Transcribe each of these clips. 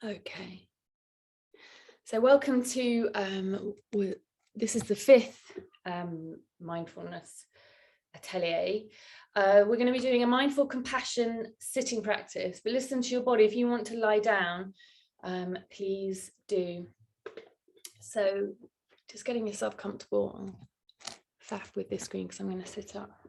Okay. So welcome to, this is the 5th mindfulness Atelier. We're going to be doing a mindful compassion sitting practice, but listen to your body. If you want to lie down, please do. So just getting yourself comfortable. I'll faff with this screen because I'm going to sit up.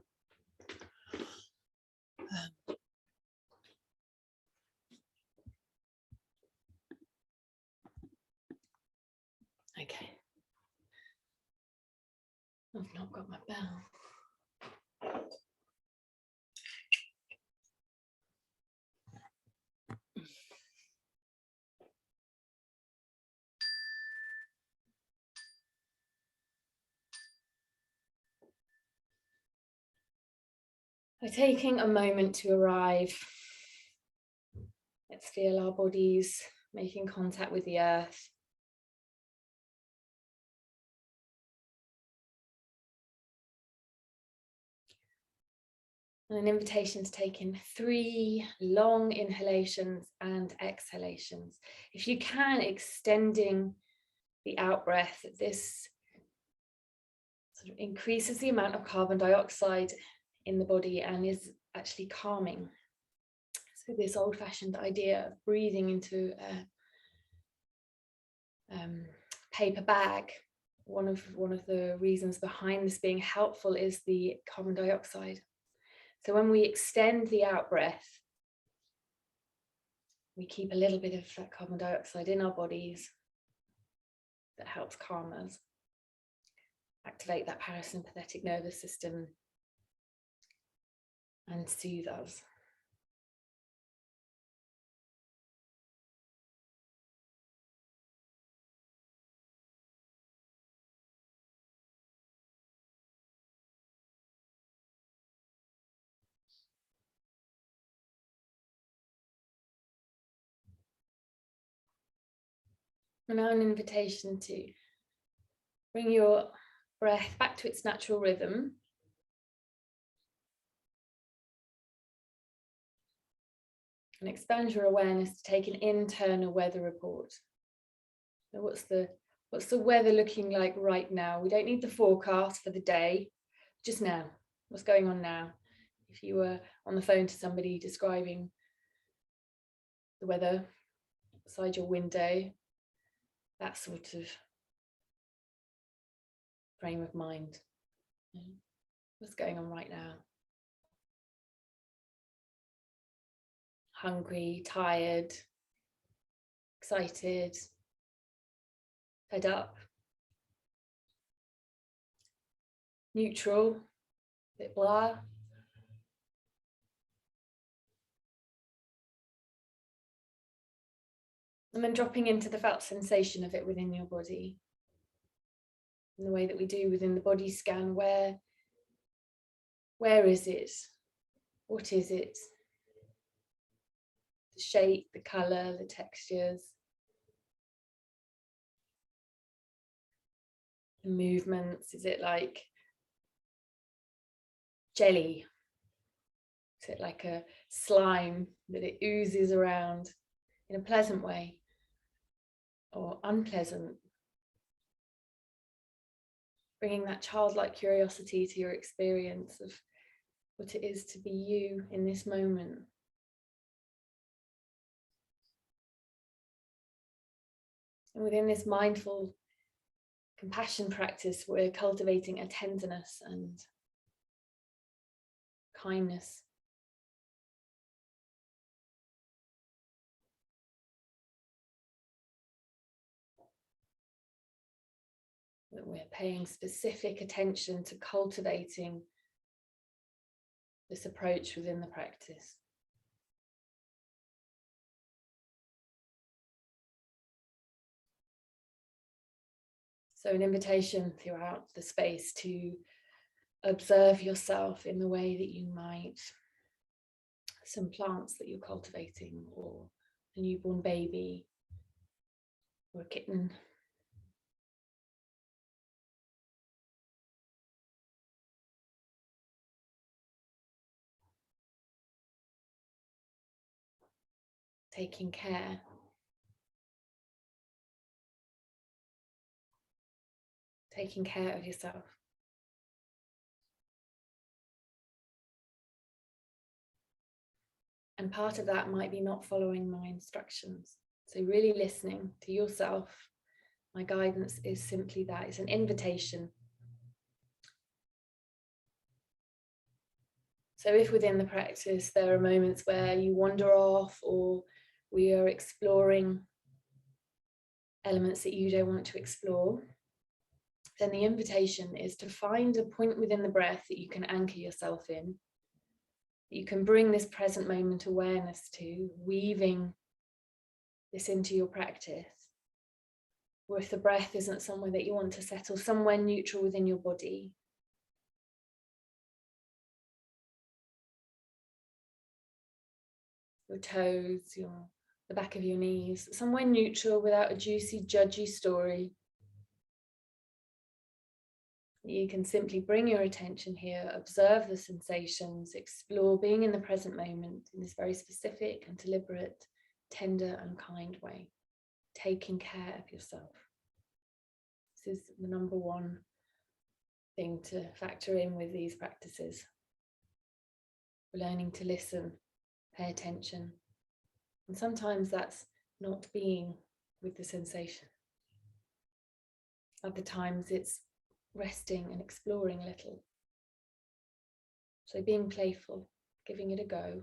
Okay. I've not got my bell. We're taking a moment to arrive. Let's feel our bodies making contact with the earth. And an invitation to take in 3 long inhalations and exhalations. If you can, extending the out breath, this sort of increases the amount of carbon dioxide in the body and is actually calming. So this old-fashioned idea of breathing into a paper bag, one of the reasons behind this being helpful is the carbon dioxide. So when we extend the out breath, we keep a little bit of that carbon dioxide in our bodies. That helps calm us, activate that parasympathetic nervous system, and soothe us. And now an invitation to bring your breath back to its natural rhythm. And expand your awareness to take an internal weather report. So what's the weather looking like right now? We don't need the forecast for the day, just now. What's going on now? If you were on the phone to somebody describing the weather outside your window, that sort of frame of mind. What's going on right now? Hungry, tired, excited, fed up, neutral, a bit blah. And then dropping into the felt sensation of it within your body. In the way that we do within the body scan, where is it? What is it? The shape, the colour, the textures, the movements. Is it like jelly? Is it like a slime that it oozes around in a pleasant way or unpleasant? Bringing that childlike curiosity to your experience of what it is to be you in this moment. And within this mindful compassion practice, we're cultivating a tenderness and kindness. That we're paying specific attention to cultivating this approach within the practice. So an invitation throughout the space to observe yourself in the way that you might some plants that you're cultivating, or a newborn baby, or a kitten. Taking care taking care of yourself. And part of that might be not following my instructions. So really listening to yourself. My guidance is simply that. It's an invitation. So if within the practice there are moments where you wander off, or we are exploring elements that you don't want to explore, then the invitation is to find a point within the breath that you can anchor yourself in. You can bring this present moment awareness to, weaving this into your practice. Or if the breath isn't somewhere that you want to settle, somewhere neutral within your body. Your toes, the back of your knees, somewhere neutral without a juicy, judgy story. You can simply bring your attention here, observe the sensations, explore being in the present moment in this very specific and deliberate, tender and kind way, taking care of yourself. This is the number one thing to factor in with these practices. We're learning to listen, pay attention, and sometimes that's not being with the sensation. Other times it's resting and exploring a little. So being playful, giving it a go,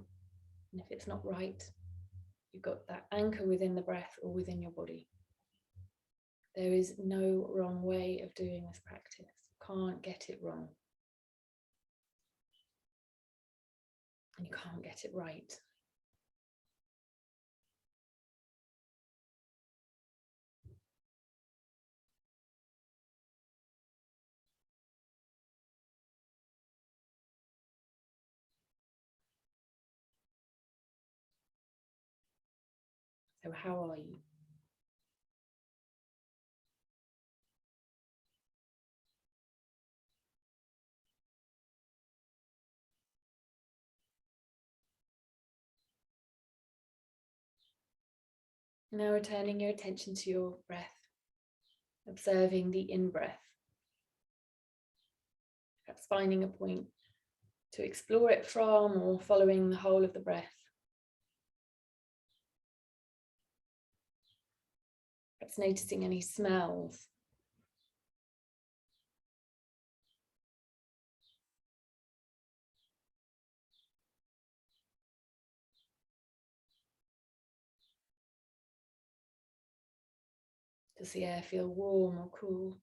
and if it's not right, you've got that anchor within the breath or within your body. There is no wrong way of doing this practice. You can't get it wrong. And you can't get it right. So how are you? Now returning your attention to your breath, observing the in-breath. Perhaps finding a point to explore it from, or following the whole of the breath. Perhaps noticing any smells. Does the air feel warm or cool?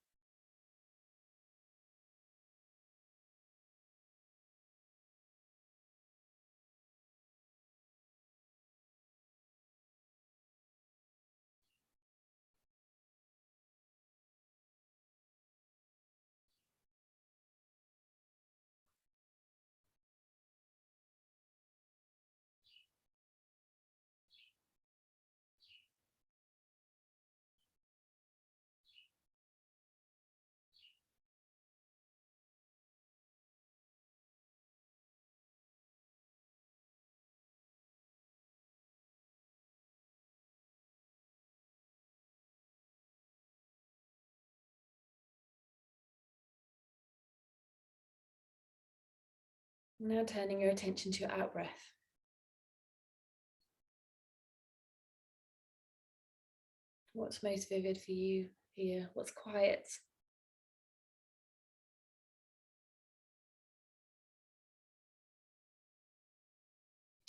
Now turning your attention to your out-breath. What's most vivid for you here? What's quiet?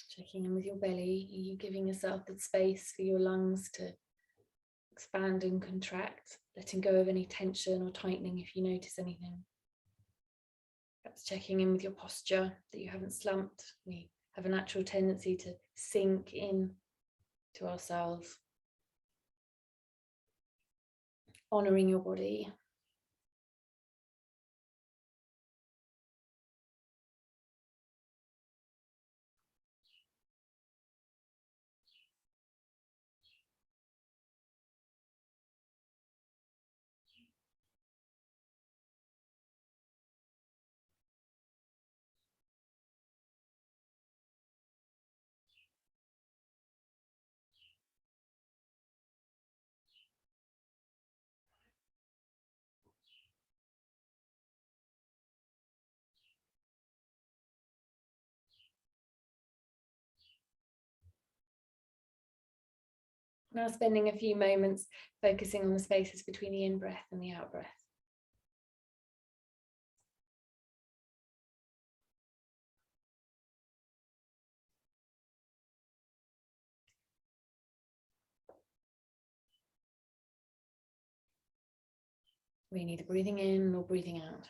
Checking in with your belly. Are you giving yourself the space for your lungs to expand and contract? Letting go of any tension or tightening if you notice anything. Perhaps checking in with your posture, that you haven't slumped. We have a natural tendency to sink in to ourselves. Honoring your body. Now spending a few moments focusing on the spaces between the in-breath and the out-breath. We're neither breathing in nor breathing out.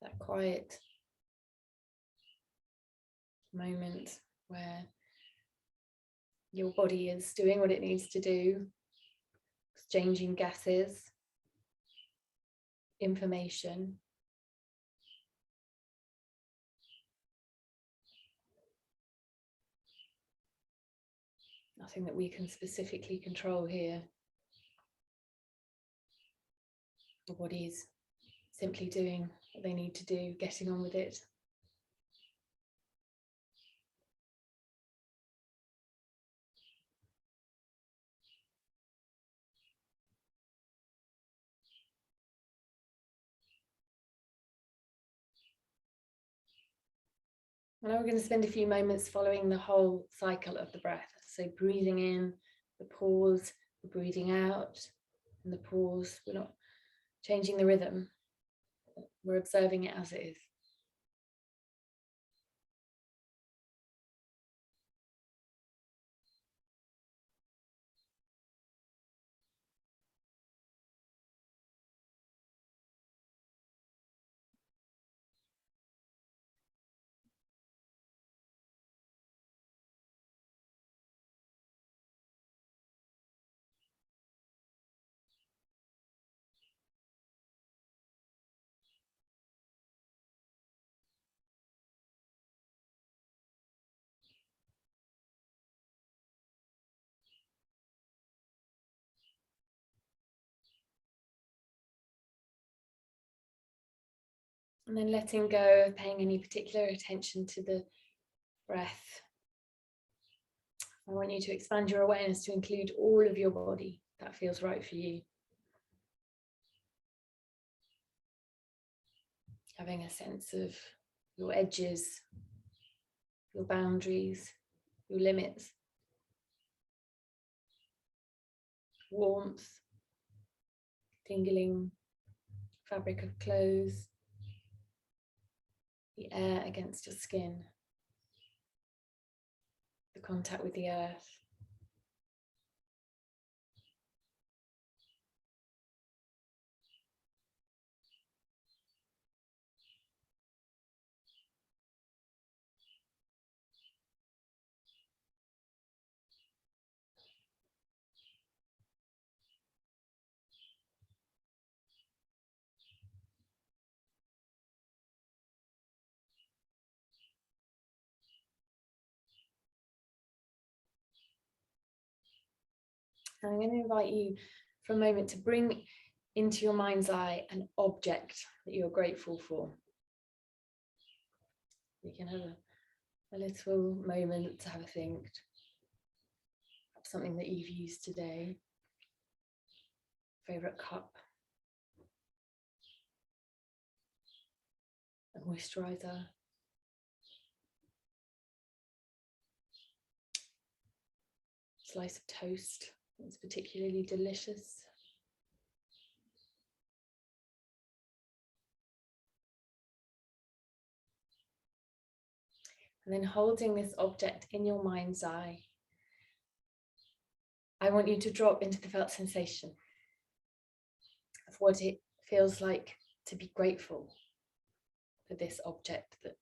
That quiet moment where your body is doing what it needs to do, exchanging gases, information. Nothing that we can specifically control here. The body's simply doing what they need to do, getting on with it. And now we're going to spend a few moments following the whole cycle of the breath. So breathing in, the pause, the breathing out, and the pause. We're not changing the rhythm. We're observing it as it is. And then letting go of paying any particular attention to the breath. I want you to expand your awareness to include all of your body. That feels right for you. Having a sense of your edges, your boundaries, your limits, warmth, tingling, fabric of clothes, the air against your skin, the contact with the earth. I'm going to invite you for a moment to bring into your mind's eye an object that you're grateful for. You can have a little moment to have a think. Perhaps something that you've used today. Favorite cup. A moisturizer. Slice of toast that's particularly delicious. And then holding this object in your mind's eye, I want you to drop into the felt sensation of what it feels like to be grateful for this object that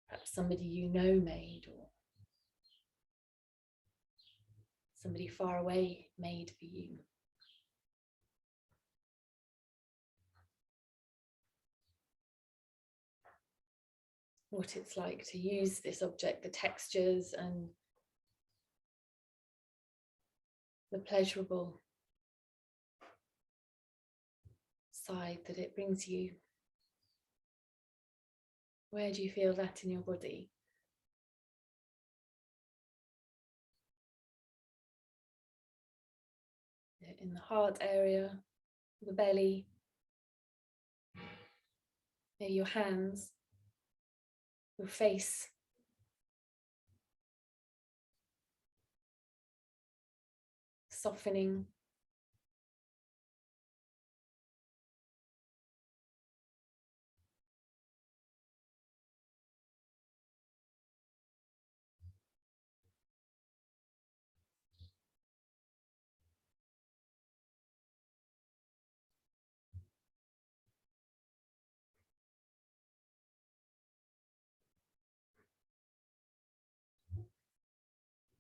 perhaps somebody you know made, or somebody far away made for you. What it's like to use this object, the textures and the pleasurable side that it brings you? Where do you feel that in your body? In the heart area, the belly, maybe your hands, your face. Softening.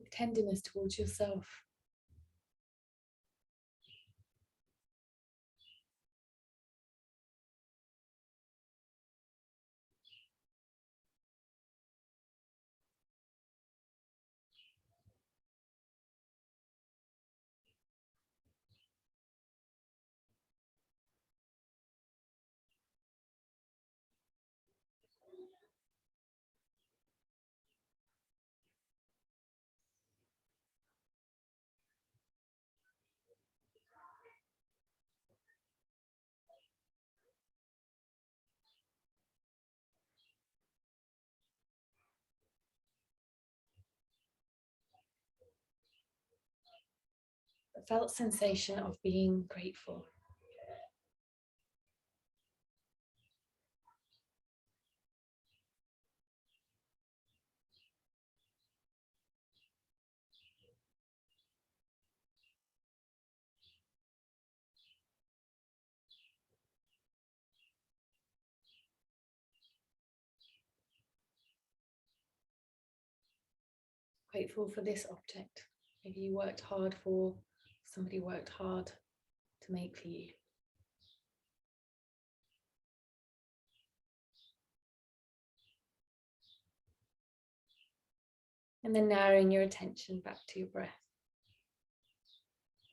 Tenderness towards yourself. The felt sensation of being grateful. Grateful for this object. Maybe you worked hard for, somebody worked hard to make for you. And then narrowing your attention back to your breath.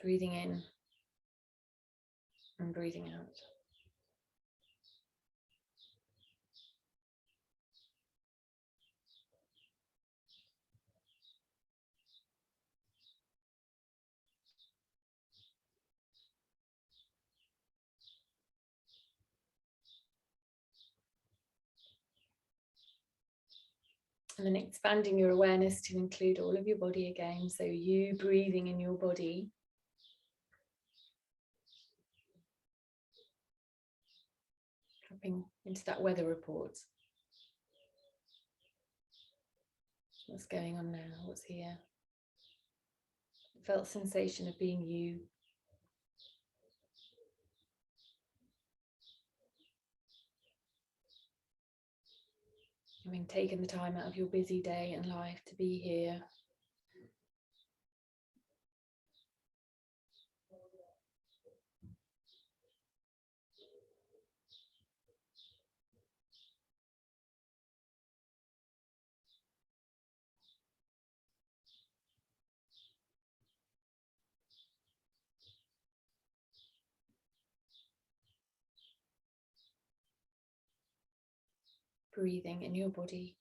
Breathing in and breathing out. And then expanding your awareness to include all of your body again. So you breathing in your body. Dropping into that weather report. What's going on now? What's here? Felt sensation of being you. Having taken the time out of your busy day and life to be here. Breathing in your body.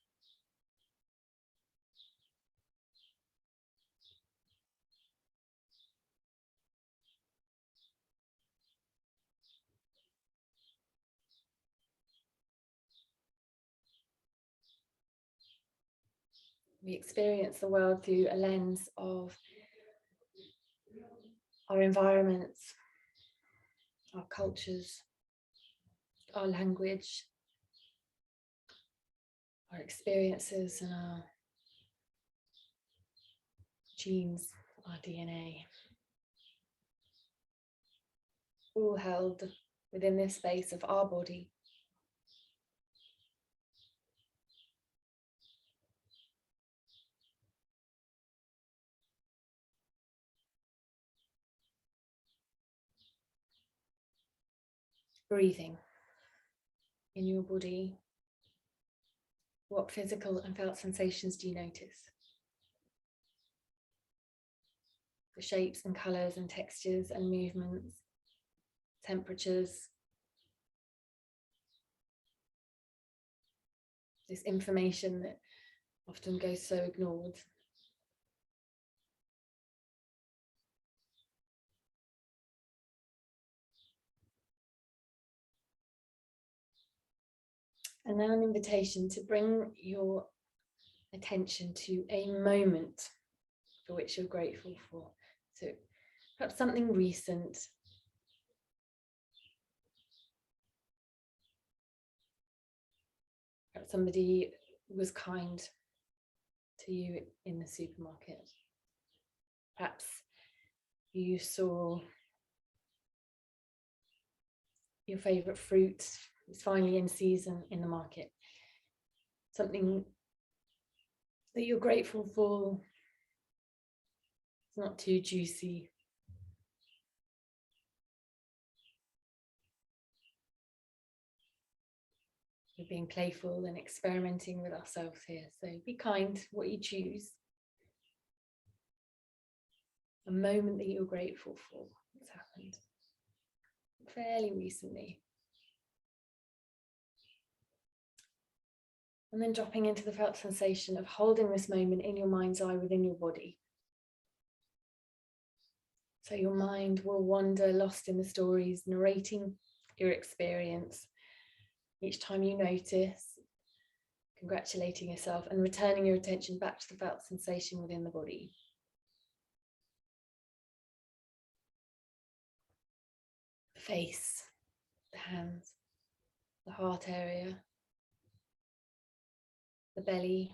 We experience the world through a lens of our environments, our cultures, our language, our experiences and our genes, our DNA, all held within this space of our body. Breathing in your body. What physical and felt sensations do you notice? The shapes and colours and textures and movements, temperatures, this information that often goes so ignored. And now an invitation to bring your attention to a moment for which you're grateful for. So perhaps something recent. Perhaps somebody was kind to you in the supermarket. Perhaps you saw your favourite fruit is finally in season in the market. Something that you're grateful for. It's not too juicy. We're being playful and experimenting with ourselves here. So be kind what you choose. A moment that you're grateful for that's happened fairly recently. And then dropping into the felt sensation of holding this moment in your mind's eye within your body. So your mind will wander lost in the stories, narrating your experience. Each time you notice, congratulating yourself and returning your attention back to the felt sensation within the body. The face, the hands, the heart area, the belly.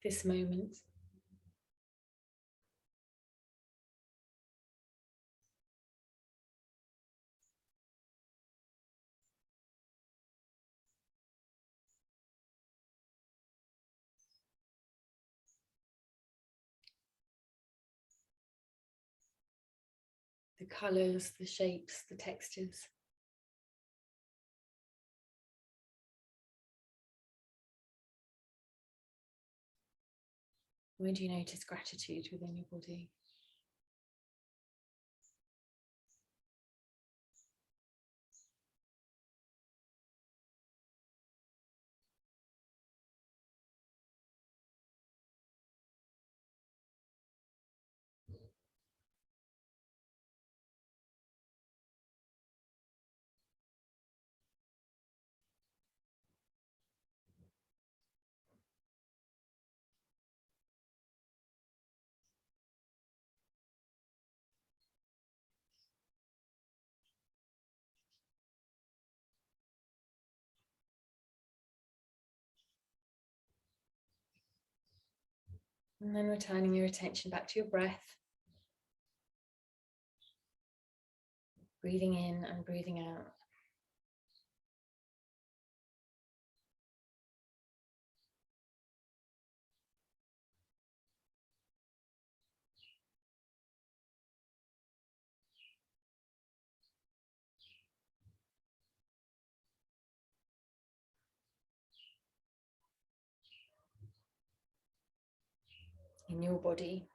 This moment. The colours, the shapes, the textures. When do you notice gratitude within your body? And then returning your attention back to your breath. Breathing in and breathing out. In your body.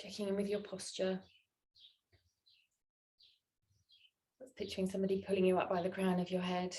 Checking in with your posture. That's picturing somebody pulling you up by the crown of your head.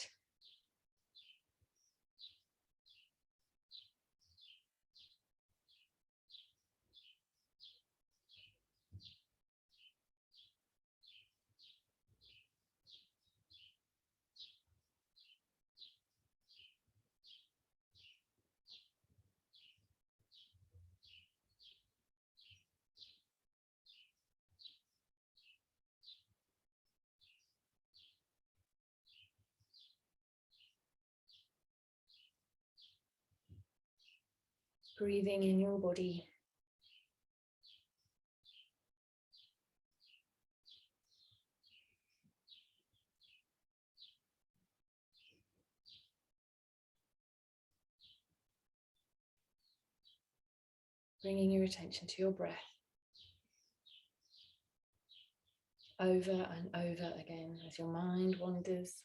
Breathing in your body. Bringing your attention to your breath. Over and over again as your mind wanders.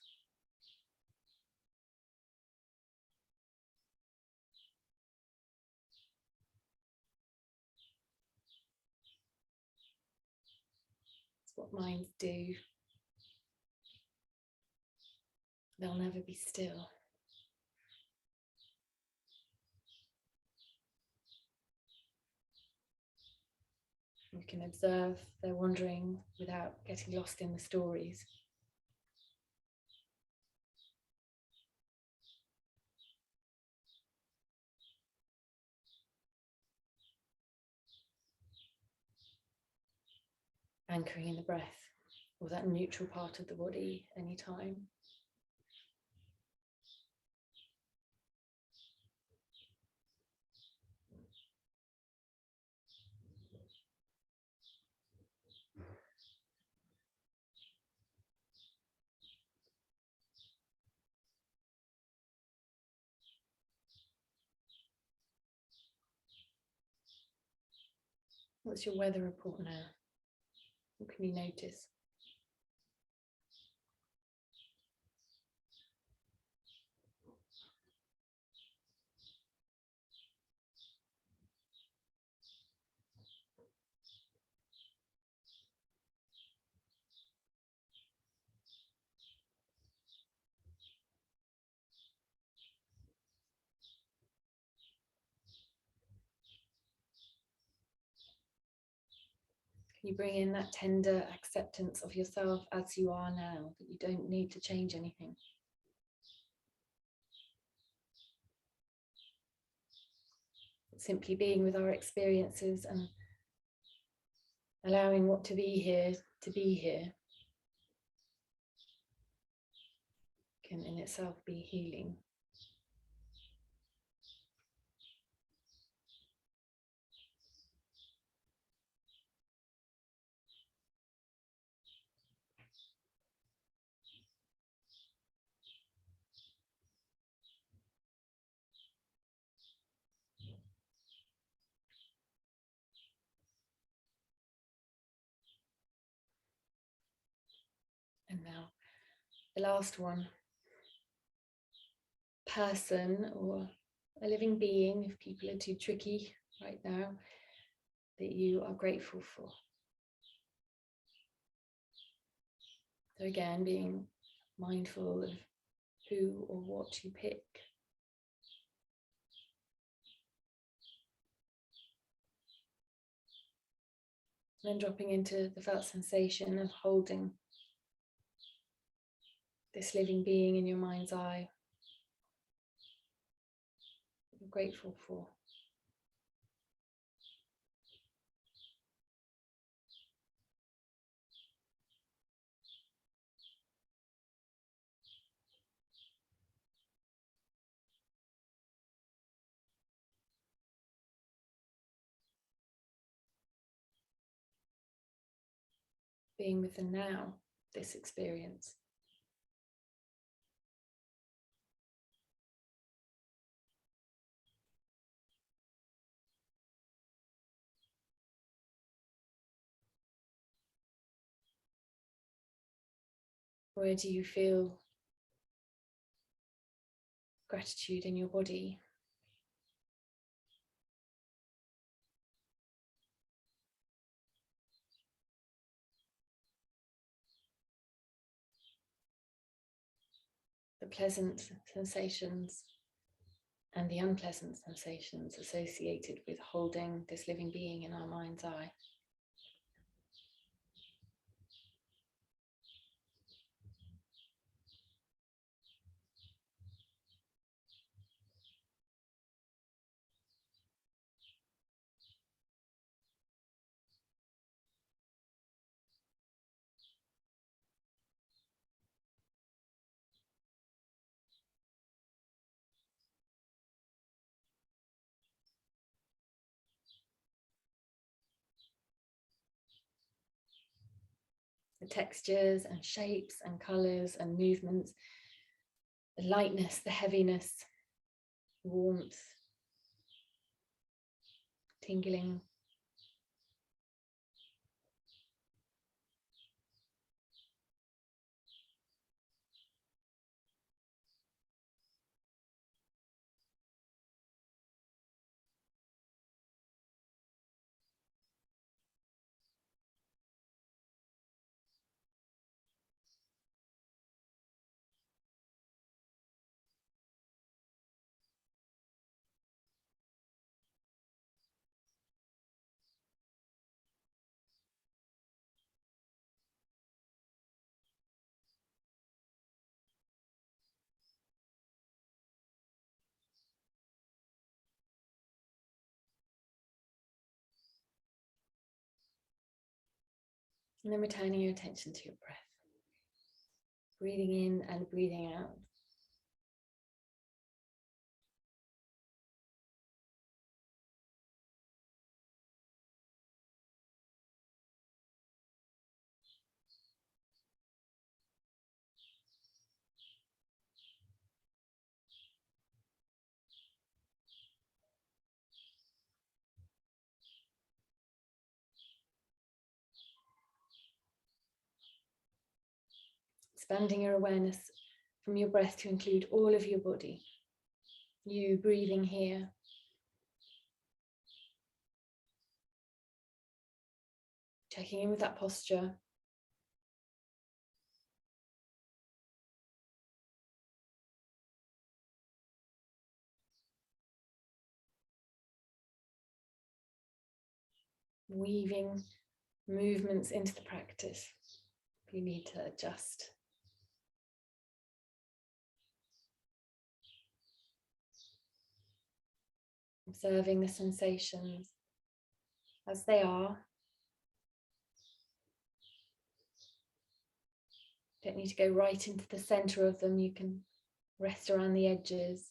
It's what minds do. They'll never be still. You can observe their wandering without getting lost in the stories. Anchoring in the breath or that neutral part of the body anytime. What's your weather report now? What can you notice? Can you bring in that tender acceptance of yourself as you are now, that you don't need to change anything? Simply being with our experiences and allowing what to be here can in itself be healing. And now the last one. Person or a living being, if people are too tricky right now, that you are grateful for. So again, being mindful of who or what you pick. And then dropping into the felt sensation of holding this living being in your mind's eye. You're grateful for. Being with the now, this experience. Where do you feel gratitude in your body? the pleasant sensations and the unpleasant sensations associated with holding this living being in our mind's eye. The textures and shapes and colours and movements, the lightness, the heaviness, warmth, tingling. And then returning your attention to your breath. Breathing in and breathing out. Expanding your awareness from your breath to include all of your body. You breathing here. Checking in with that posture. Weaving movements into the practice if you need to adjust. Observing the sensations as they are. Don't need to go right into the center of them. You can rest around the edges.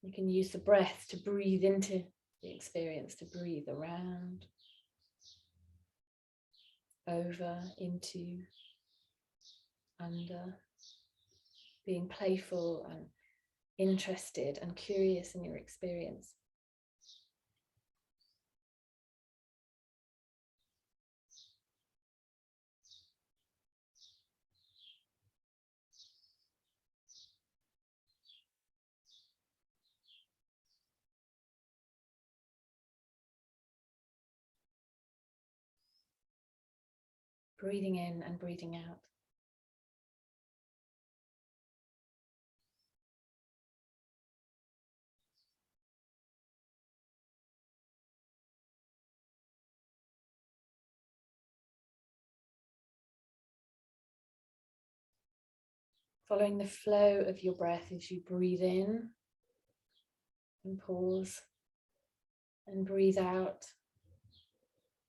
You can use the breath to breathe into the experience, to breathe around, over, into, under, being playful and interested and curious in your experience. Breathing in and breathing out. Following the flow of your breath as you breathe in and pause, and breathe out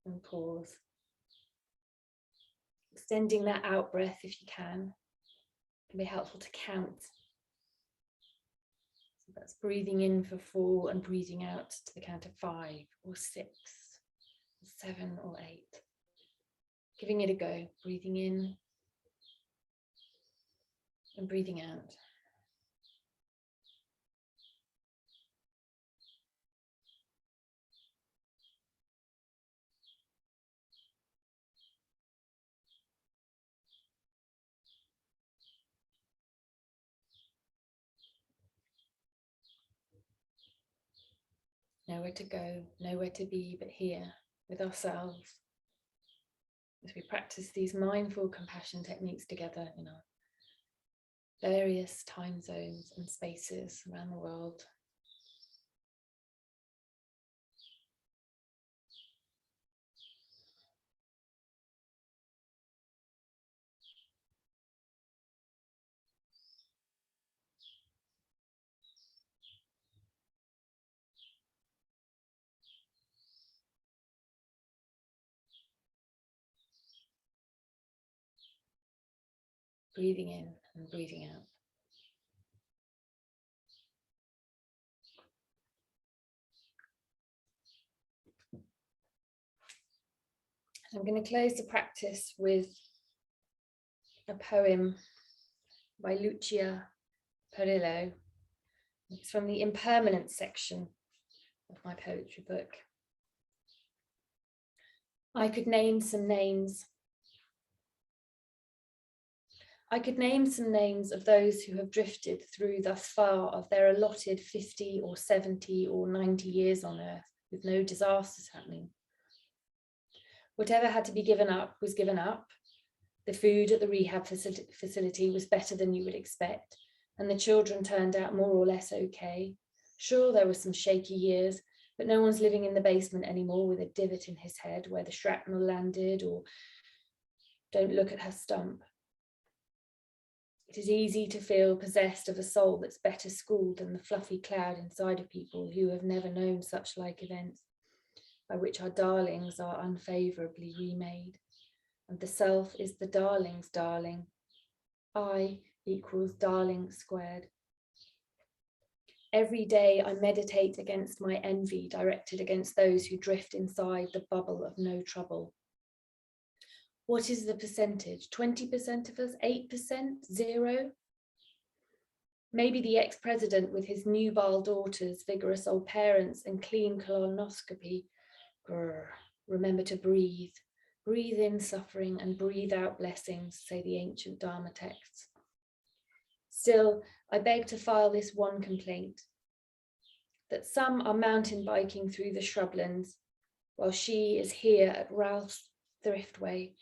and pause. Extending that out breath if you can. It can be helpful to count. So that's breathing in for 4 and breathing out to the count of 5 or 6 or 7 or 8. Giving it a go, breathing in and breathing out. Nowhere to go, nowhere to be but here with ourselves. as we practice these mindful compassion techniques together in our various time zones and spaces around the world. Breathing in and breathing out. I'm going to close the practice with a poem by Lucia Perillo. It's from the impermanence section of my poetry book. I could name some names. I could name some names of those who have drifted through thus far of their allotted 50 or 70 or 90 years on earth with no disasters happening. Whatever had to be given up was given up. The food at the rehab facility was better than you would expect, and the children turned out more or less okay. Sure, there were some shaky years, but no one's living in the basement anymore with a divot in his head where the shrapnel landed, or don't look at her stump. It is easy to feel possessed of a soul that's better schooled than the fluffy cloud inside of people who have never known such like events, by which our darlings are unfavourably remade. And the self is the darling's darling. I equals darling squared. Every day I meditate against my envy directed against those who drift inside the bubble of no trouble. What is the percentage? 20% of us? 8%? 0? Maybe the ex-president with his nubile daughters, vigorous old parents, and clean colonoscopy. Grr. Remember to breathe. Breathe in suffering and breathe out blessings, say the ancient Dharma texts. Still, I beg to file this one complaint, that some are mountain biking through the shrublands, while she is here at Ralph's Thriftway,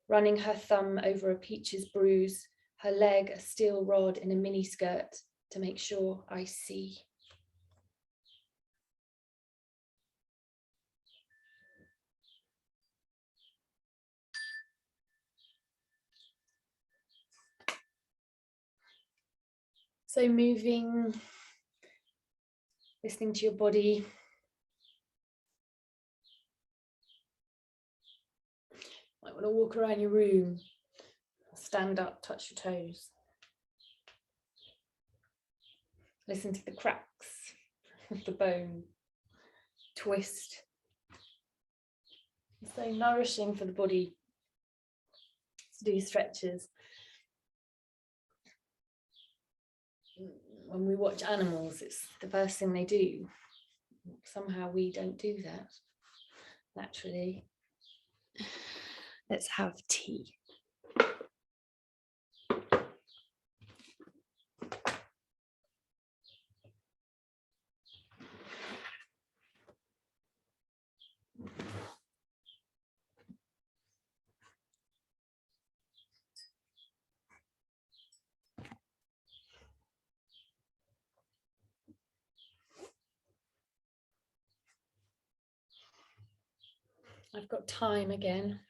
running her thumb over a peach's bruise, her leg a steel rod in a mini skirt to make sure I see. So moving, listening to your body. Might want to walk around your room, stand up, touch your toes. Listen to the cracks of the bone, twist. It's so nourishing for the body to do stretches. When we watch animals, it's the first thing they do. Somehow we don't do that naturally. Let's have tea. I've got time again.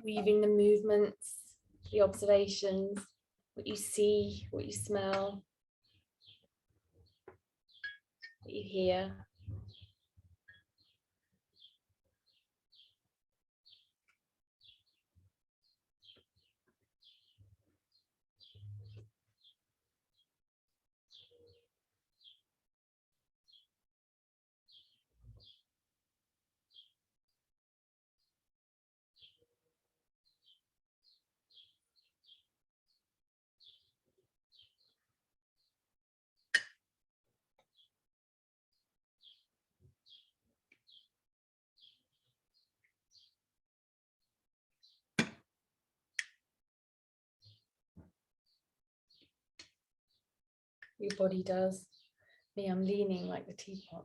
Weaving the movements, the observations, what you see, what you smell, what you hear. your body does. Me, I'm leaning like the teapot.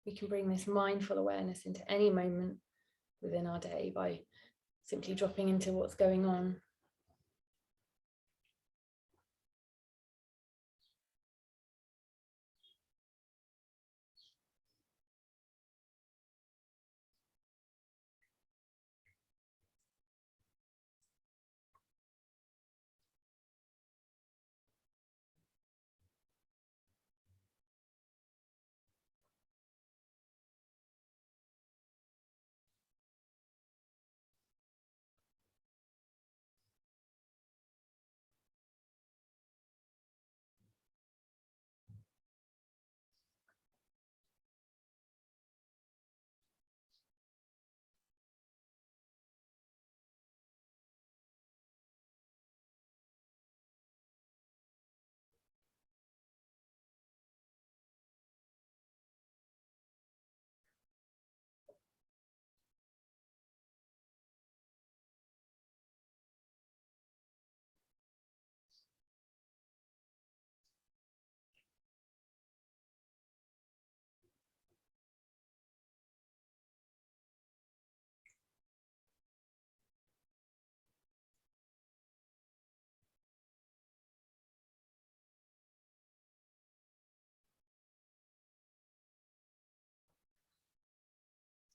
We can bring this mindful awareness into any moment within our day by simply dropping into what's going on.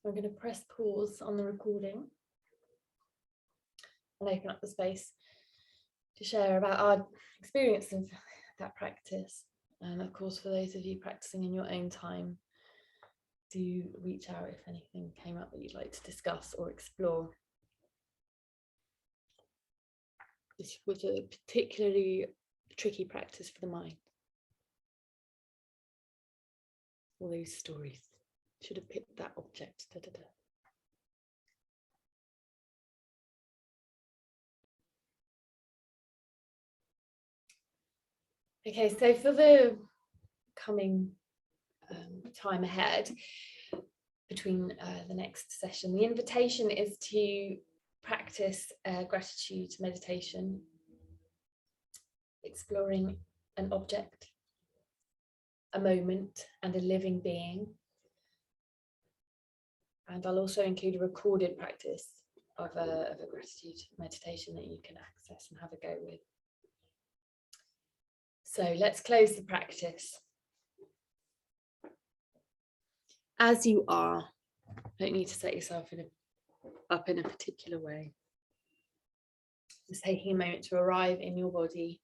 I'm going to press pause on the recording and open up the space to share about our experience of that practice. And of course, for those of you practicing in your own time, do reach out if anything came up that you'd like to discuss or explore. This was a particularly tricky practice for the mind. All those stories. Should have picked that object. Da, da, da. Okay, so for the coming time ahead, between the next session, the invitation is to practice gratitude meditation, exploring an object, a moment, and a living being. And I'll also include a recorded practice of a gratitude meditation that you can access and have a go with. So let's close the practice. As you are, don't need to set yourself up in a particular way. Just taking a moment to arrive in your body.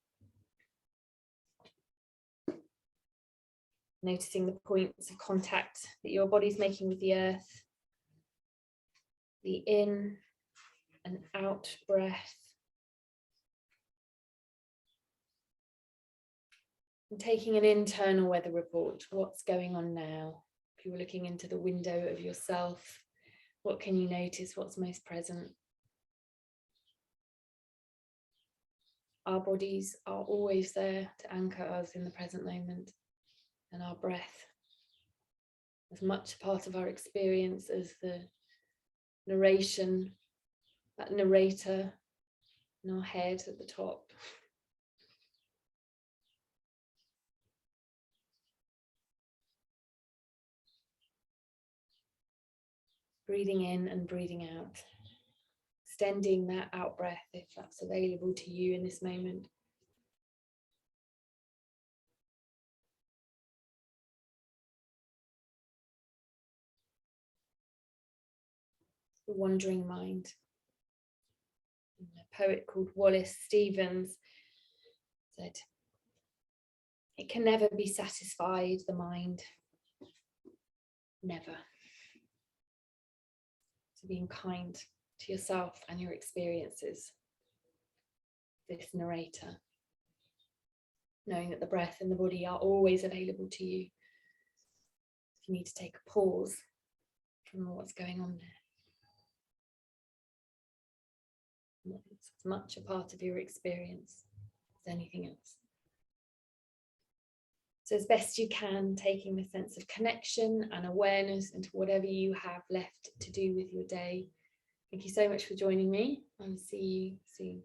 Noticing the points of contact that your body's making with the earth. The in and out breath. And taking an internal weather report. What's going on now? If you were looking into the window of yourself, what can you notice? What's most present? Our bodies are always there to anchor us in the present moment, and our breath as much a part of our experience as the narration, that narrator in our head at the top. Breathing in and breathing out. Extending that out breath if that's available to you in this moment. The wandering mind. A poet called Wallace Stevens said, "It can never be satisfied, the mind. Never." So being kind to yourself and your experiences. This narrator. Knowing that the breath and the body are always available to you. If you need to take a pause from what's going on there. It's as much a part of your experience as anything else. So as best you can, taking the sense of connection and awareness into whatever you have left to do with your day. Thank you so much for joining me. I'll see you soon.